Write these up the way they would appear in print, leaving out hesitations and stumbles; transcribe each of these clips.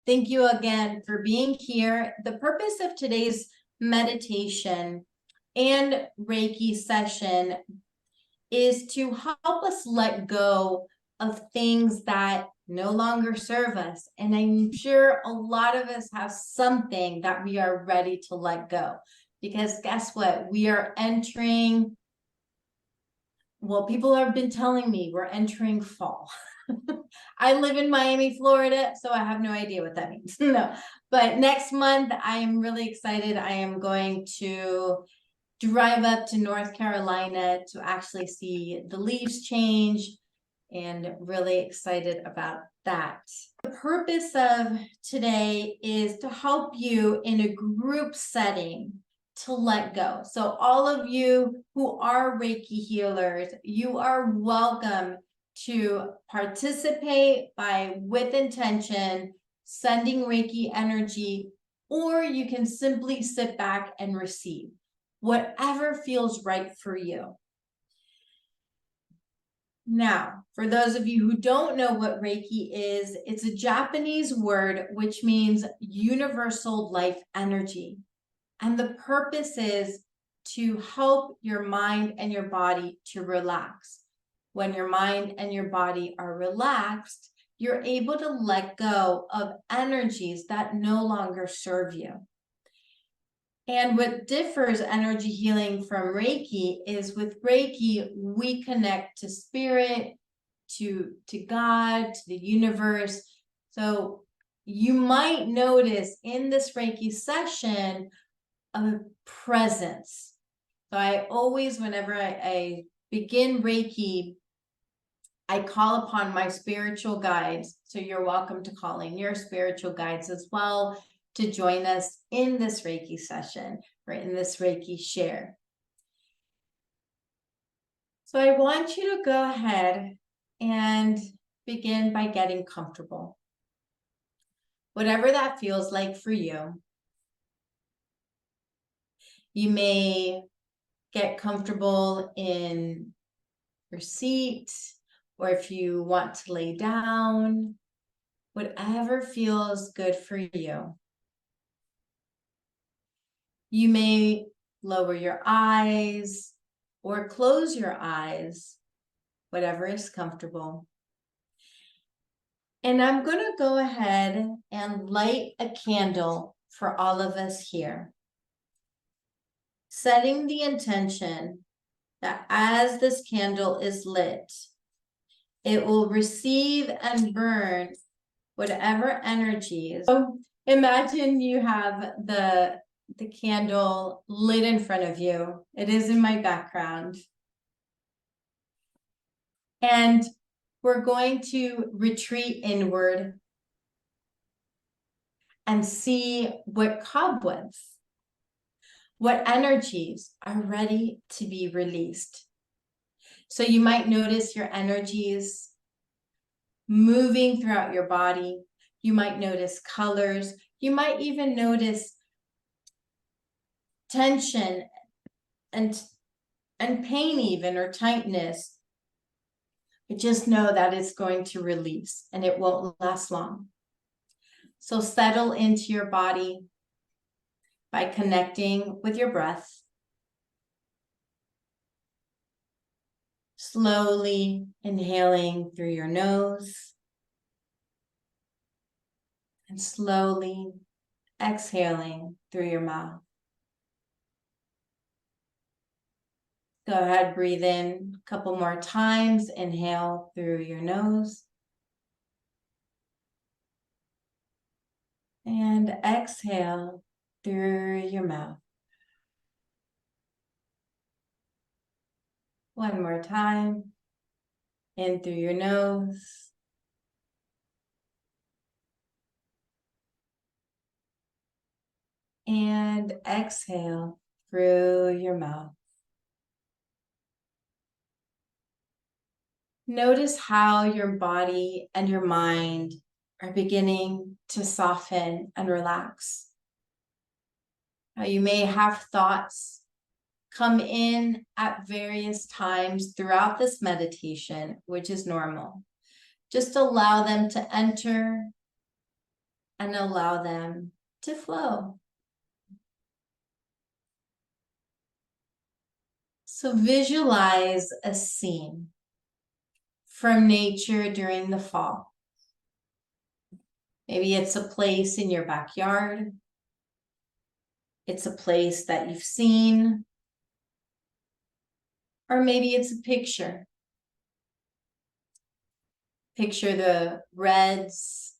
Thank you again for being here. The purpose of today's meditation and Reiki session is to help us let go of things that no longer serve us. And I'm sure a lot of us have something that we are ready to let go. Because guess what? We are entering, well, people have been telling me we're entering fall. I live in Miami, Florida, so I have no idea what that means. No, but next month I am really excited. I am going to drive up to North Carolina to actually see the leaves change, and really excited about that. The purpose of today is to help you in a group setting to let go. So all of you who are Reiki healers, you are welcome to participate by, with intention, sending Reiki energy, or you can simply sit back and receive whatever feels right for you. Now, for those of you who don't know what Reiki is, it's a Japanese word which means universal life energy. And the purpose is to help your mind and your body to relax. When your mind and your body are relaxed, you're able to let go of energies that no longer serve you. And what differs energy healing from Reiki is with Reiki, we connect to spirit, to God, to the universe. So you might notice in this Reiki session a presence. So I always, whenever I begin Reiki, I call upon my spiritual guides. So you're welcome to call in your spiritual guides as well to join us in this Reiki session or in this Reiki share. So I want you to go ahead and begin by getting comfortable. Whatever that feels like for you. You may get comfortable in your seat, or if you want to lay down, whatever feels good for you. You may lower your eyes or close your eyes, whatever is comfortable. And I'm going to go ahead and light a candle for all of us here, setting the intention that as this candle is lit, it will receive and burn whatever energies. So imagine you have the candle lit in front of you. It is in my background. And we're going to retreat inward and see what cobwebs, what energies are ready to be released. So you might notice your energies moving throughout your body. You might notice colors. You might even notice tension and pain even, or tightness. But just know that it's going to release and it won't last long. So settle into your body by connecting with your breath. Slowly inhaling through your nose and slowly exhaling through your mouth. Go ahead, breathe in a couple more times. Inhale through your nose. And exhale through your mouth. One more time. In through your nose. And exhale through your mouth. Notice how your body and your mind are beginning to soften and relax. How you may have thoughts come in at various times throughout this meditation, which is normal. Just allow them to enter and allow them to flow. So visualize a scene from nature during the fall. Maybe it's a place in your backyard. It's a place that you've seen. Or maybe it's a picture. Picture the reds,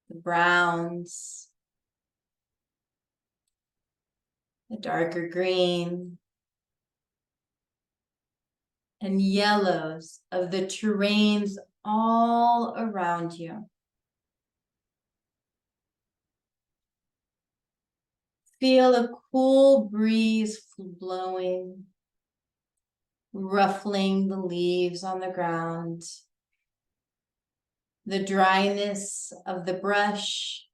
the browns, the darker green, and yellows of the terrains all around you. Feel a cool breeze blowing, ruffling the leaves on the ground. The dryness of the brush,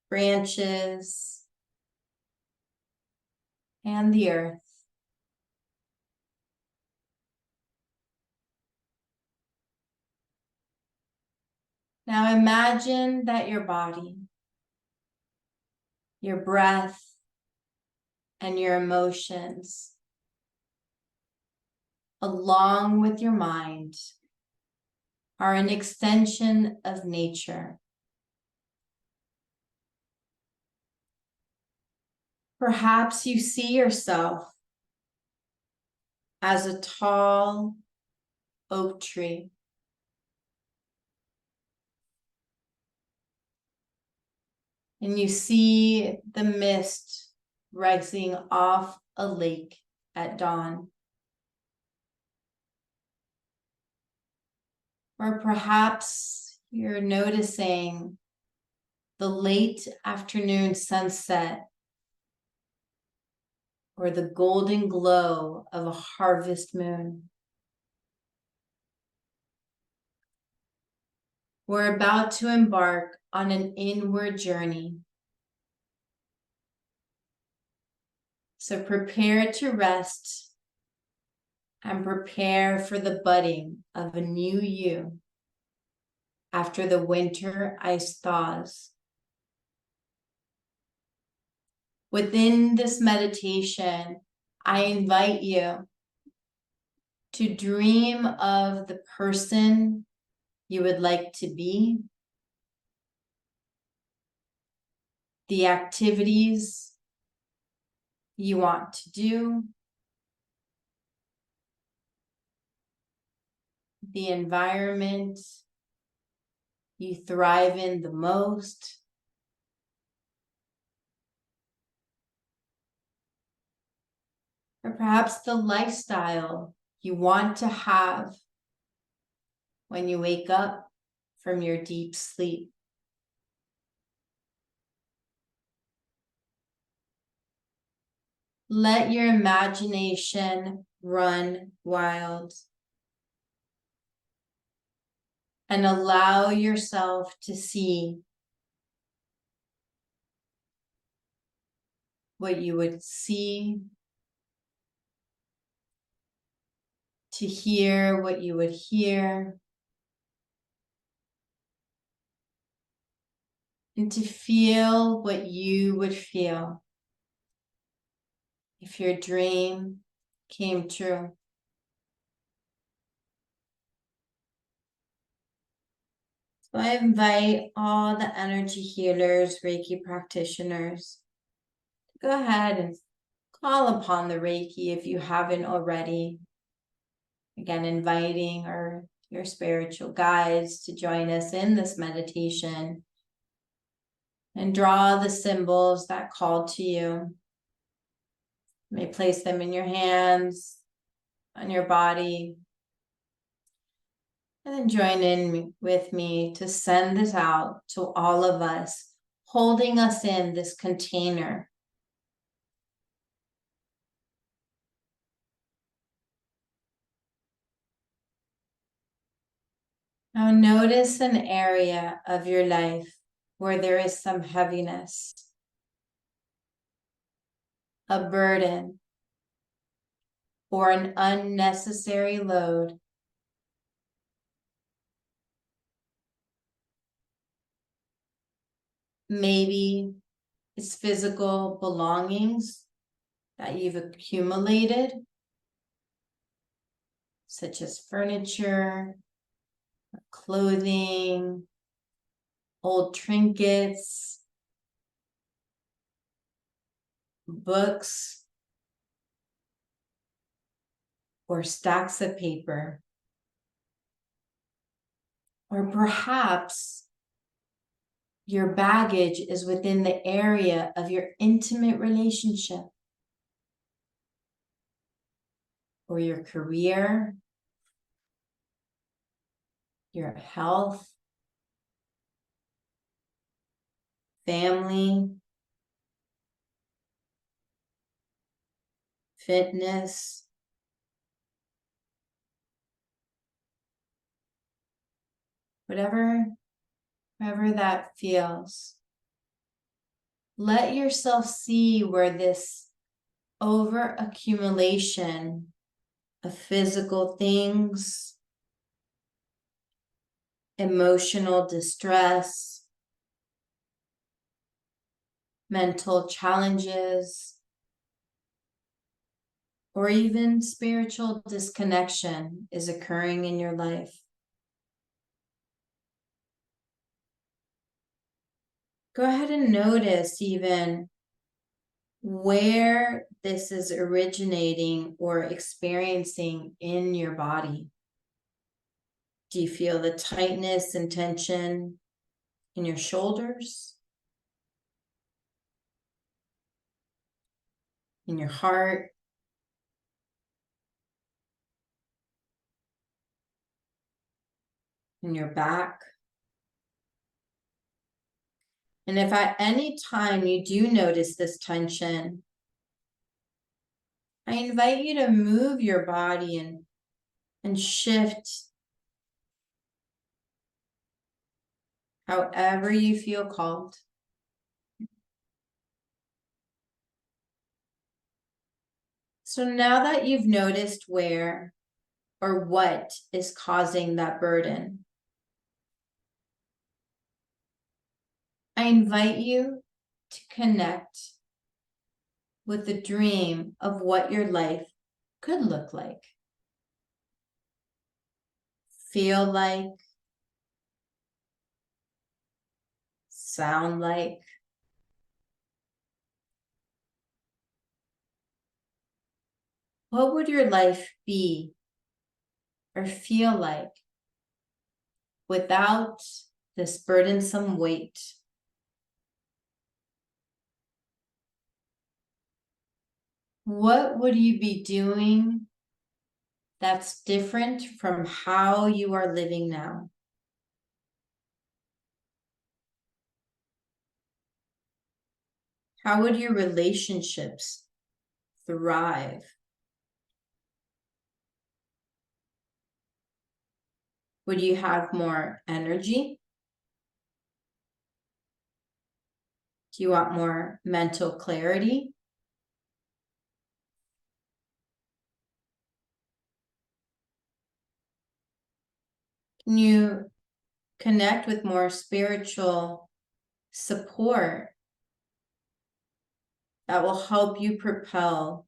branches, and the earth. Now imagine that your body, your breath, and your emotions, along with your mind, are an extension of nature. Perhaps you see yourself as a tall oak tree. And you see the mist rising off a lake at dawn. Or perhaps you're noticing the late afternoon sunset or the golden glow of a harvest moon. We're about to embark on an inward journey. So prepare to rest and prepare for the budding of a new you after the winter ice thaws. Within this meditation, I invite you to dream of the person you would like to be, the activities you want to do, the environment you thrive in the most, or perhaps the lifestyle you want to have when you wake up from your deep sleep. Let your imagination run wild and allow yourself to see what you would see, to hear what you would hear, and to feel what you would feel if your dream came true. So I invite all the energy healers, Reiki practitioners, to go ahead and call upon the Reiki if you haven't already. Again, inviting your spiritual guides to join us in this meditation and draw the symbols that call to you. You may place them in your hands, on your body, and then join in with me to send this out to all of us, holding us in this container. Now notice an area of your life where there is some heaviness, a burden, or an unnecessary load. maybe it's physical belongings that you've accumulated, such as furniture, clothing, old trinkets, books, or stacks of paper. Or perhaps your baggage is within the area of your intimate relationship, or your career, your health, family, fitness, whatever that feels. Let yourself see where this over accumulation of physical things, emotional distress, mental challenges, or even spiritual disconnection is occurring in your life. Go ahead and notice even where this is originating or experiencing in your body. Do you feel the tightness and tension in your shoulders? In your heart? In your back? And if at any time you do notice this tension, I invite you to move your body and shift however you feel called. So now that you've noticed where or what is causing that burden, I invite you to connect with the dream of what your life could look like, feel like, sound like. What would your life be or feel like without this burdensome weight? What would you be doing that's different from how you are living now? How would your relationships thrive? Would you have more energy? Do you want more mental clarity? Can you connect with more spiritual support that will help you propel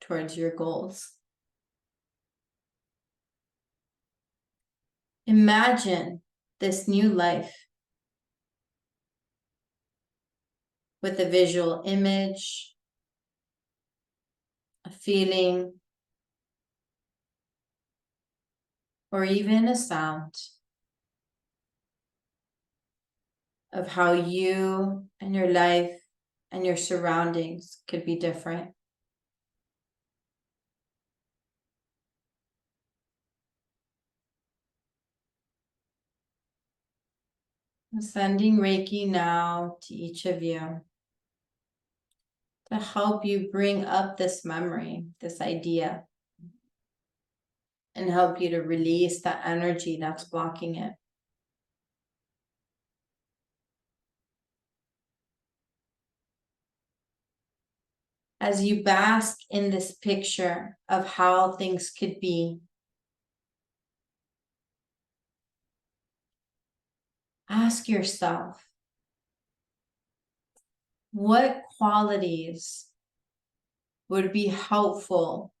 towards your goals? Imagine this new life with a visual image, a feeling, or even a sound of how you and your life and your surroundings could be different. I'm sending Reiki now to each of you to help you bring up this memory, this idea, and help you to release that energy that's blocking it. As you bask in this picture of how things could be, ask yourself, What qualities would be helpful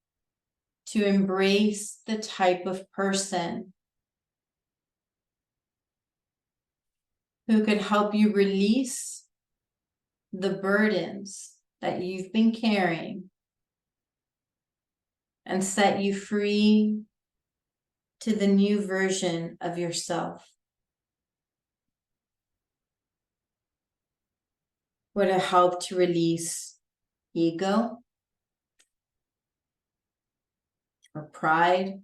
to embrace the type of person who could help you release the burdens that you've been carrying and set you free to the new version of yourself? Would it help to release ego or pride?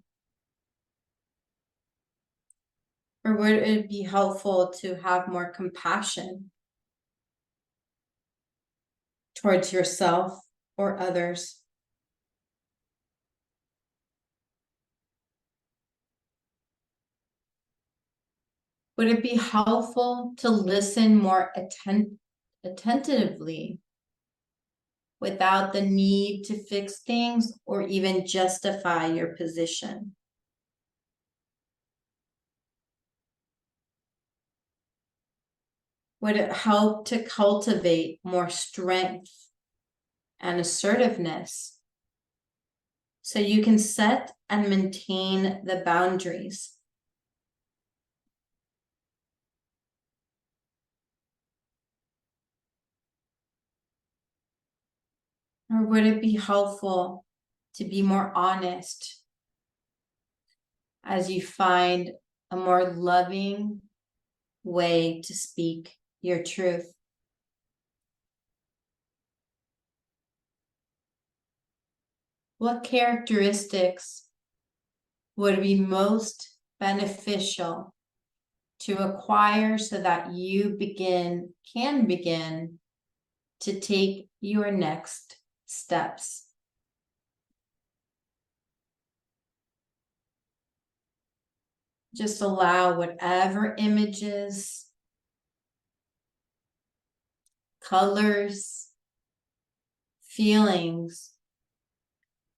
Or would it be helpful to have more compassion towards yourself or others? Would it be helpful to listen more attentively without the need to fix things or even justify your position? Would it help to cultivate more strength and assertiveness so you can set and maintain the boundaries? Or would it be helpful to be more honest as you find a more loving way to speak your truth? What characteristics would be most beneficial to acquire so that you can begin to take your next steps? Just allow whatever images, colors, feelings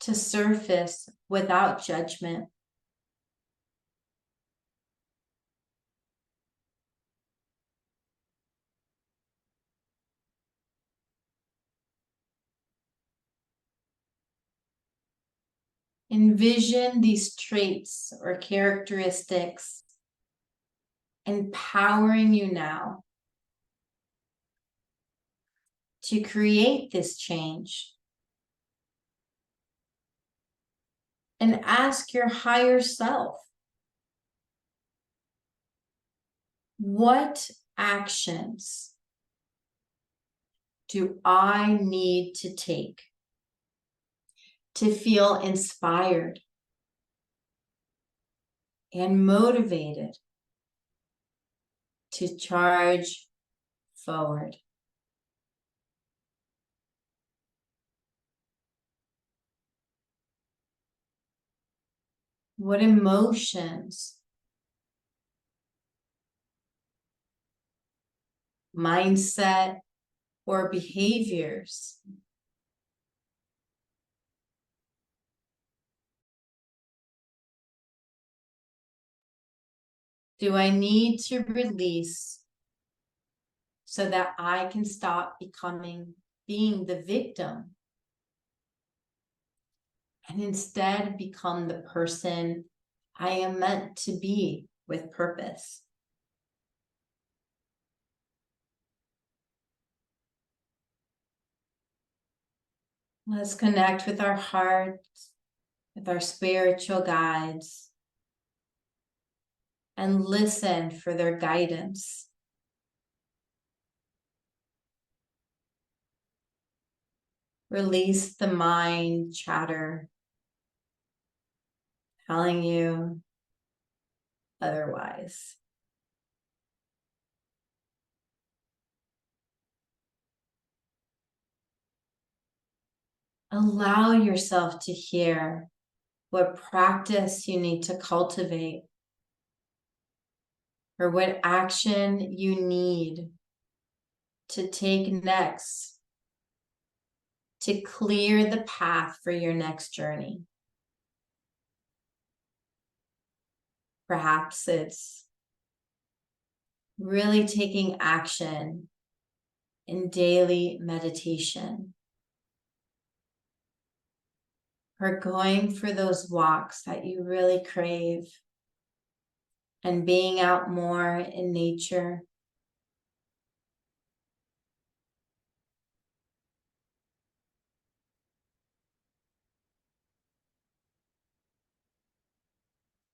to surface without judgment. Envision these traits or characteristics empowering you now to create this change. And ask your higher self, what actions do I need to take to feel inspired and motivated to charge forward? What emotions, mindset, or behaviors do I need to release so that I can stop being the victim and instead become the person I am meant to be with purpose? Let's connect with our hearts, with our spiritual guides, and listen for their guidance. Release the mind chatter telling you otherwise. Allow yourself to hear what practice you need to cultivate or what action you need to take next to clear the path for your next journey. Perhaps it's really taking action in daily meditation, for going for those walks that you really crave, and being out more in nature.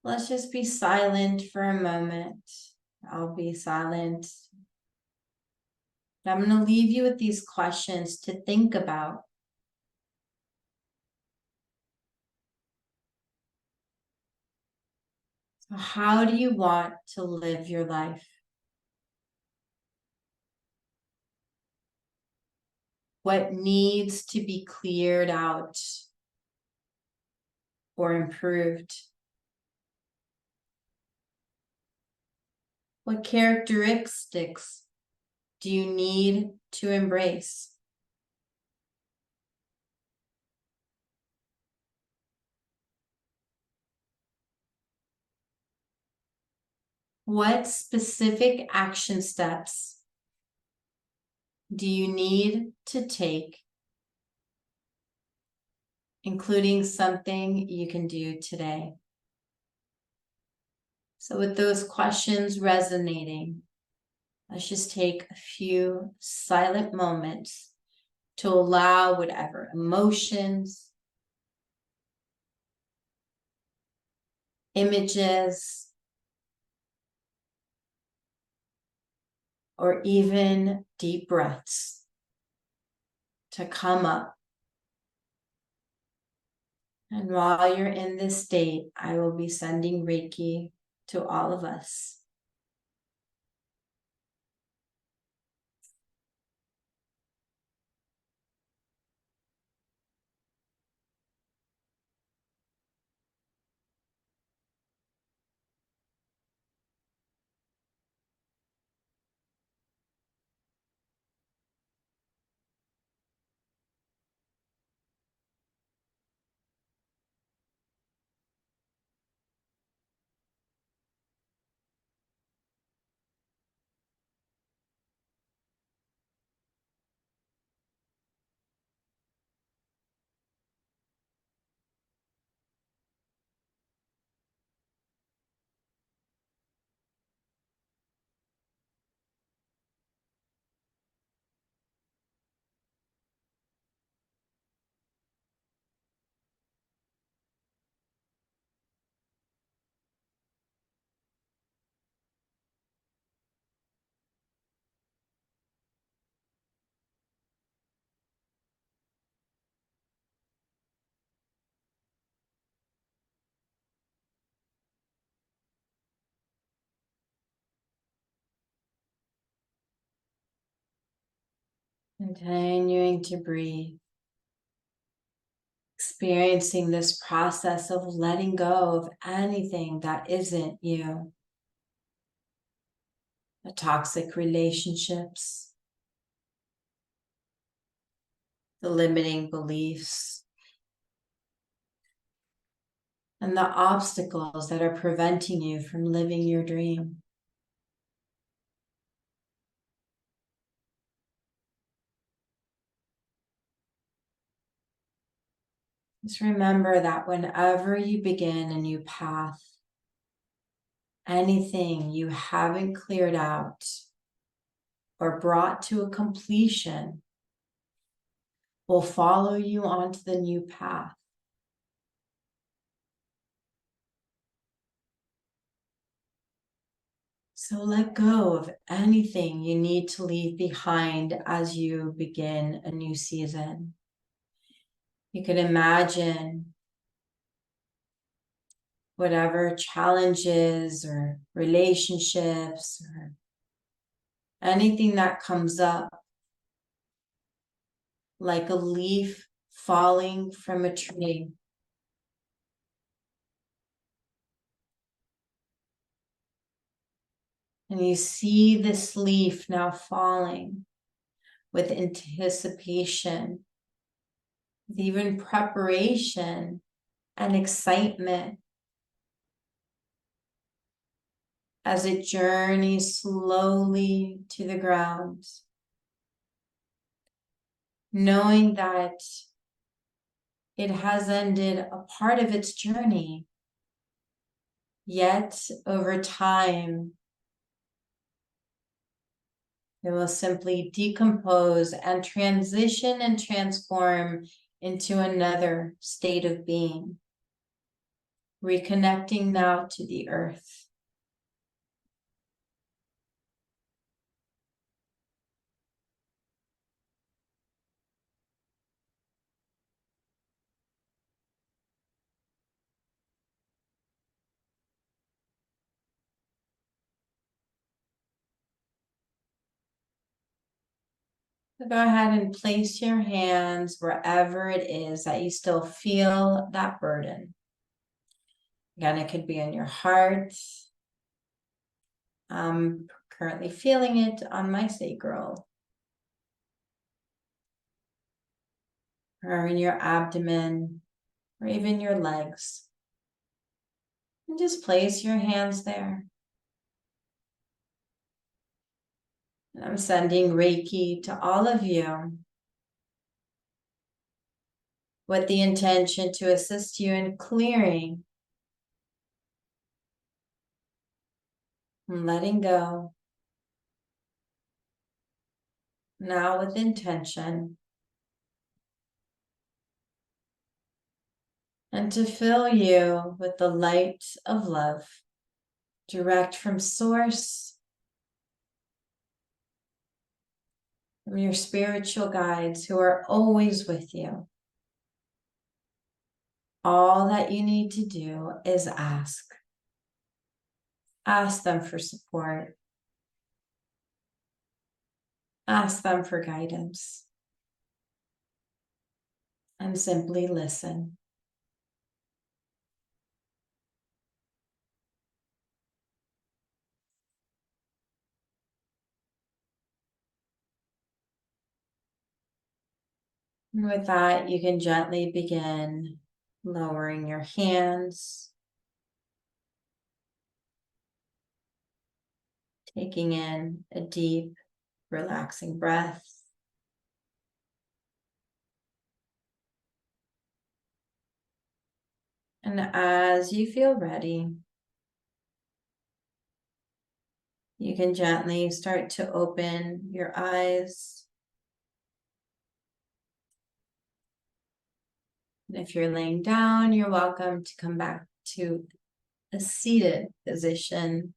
Let's just be silent for a moment. I'll be silent. I'm going to leave you with these questions to think about. So how do you want to live your life? What needs to be cleared out or improved? What characteristics do you need to embrace? What specific action steps do you need to take, including something you can do today? So with those questions resonating, let's just take a few silent moments to allow whatever emotions, images, or even deep breaths to come up. And while you're in this state, I will be sending Reiki to all of us. Continuing to breathe, experiencing this process of letting go of anything that isn't you. The toxic relationships, the limiting beliefs, and the obstacles that are preventing you from living your dream. Just remember that whenever you begin a new path, anything you haven't cleared out or brought to a completion will follow you onto the new path. So let go of anything you need to leave behind as you begin a new season. You can imagine whatever challenges or relationships or anything that comes up, like a leaf falling from a tree. And you see this leaf now falling with anticipation, with even preparation and excitement as it journeys slowly to the ground. knowing that it has ended a part of its journey. Yet, over time, it will simply decompose and transition and transform into another state of being, reconnecting now to the earth. So go ahead and place your hands wherever it is that you still feel that burden. Again, it could be in your heart. I'm currently feeling it on my sacral, or in your abdomen, or even your legs. And just place your hands there. And I'm sending Reiki to all of you with the intention to assist you in clearing and letting go. Now with intention. And to fill you with the light of love, direct from source, from your spiritual guides who are always with you. All that you need to do is ask. Ask them for support. Ask them for guidance. And simply listen. And with that, you can gently begin lowering your hands, taking in a deep, relaxing breath. And as you feel ready, you can gently start to open your eyes. And if you're laying down, you're welcome to come back to a seated position.